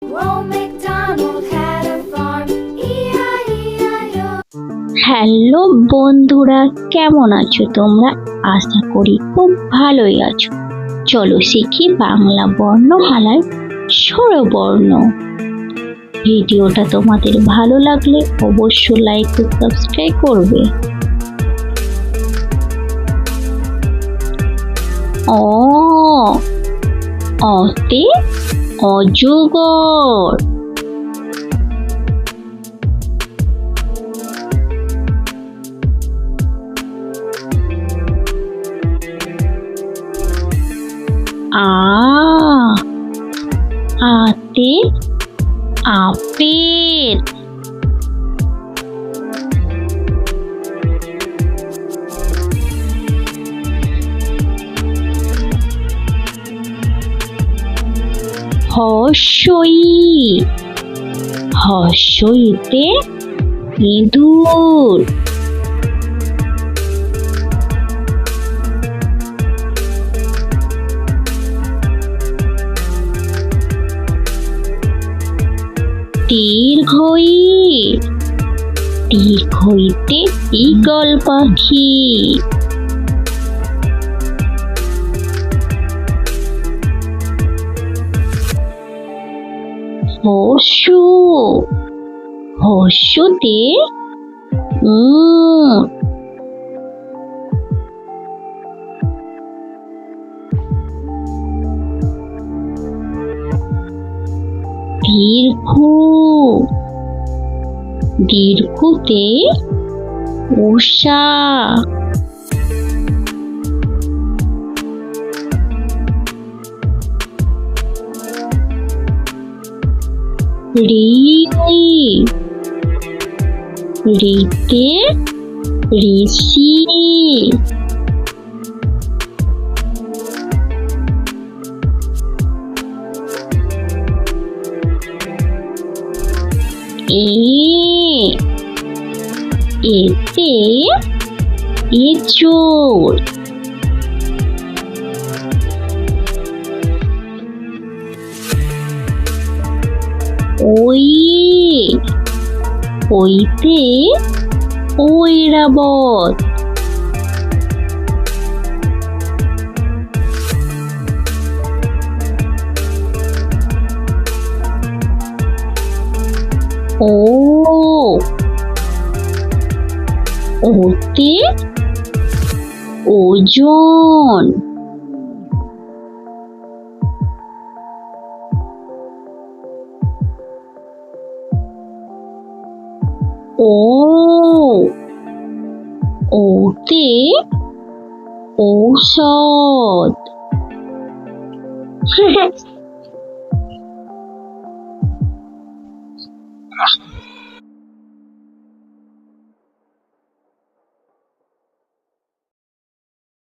Old MacDonald had a farm, E-I-E-I-O. Hello বন্ধুরা, কেমন আছো তোমরা? আশা করি খুব ভালোই আছো। চলো শিখি বাংলা বর্ণমালার স্বরবর্ণ। ভিডিওটা তোমাদের ভালো লাগলে অবশ্যই লাইক ও সাবস্ক্রাইব করবে। অ, অতে অজগর। আ, আতে আপেল। হর্ষই, হর্ষইতে ইঁদুর। দীর্ঘই, দীর্ঘইতে ঈগল পাখি। হর্ষু, হর্ষতে উট। দীর্ঘ, দীর্ঘতে উষা। ঋ, ঋতে ঋষি। এ, এতে এঁচোড়। ওই, ওইতে ঐরাবত। ও, ওতে ওজন। ও, ওতে ঔষধ।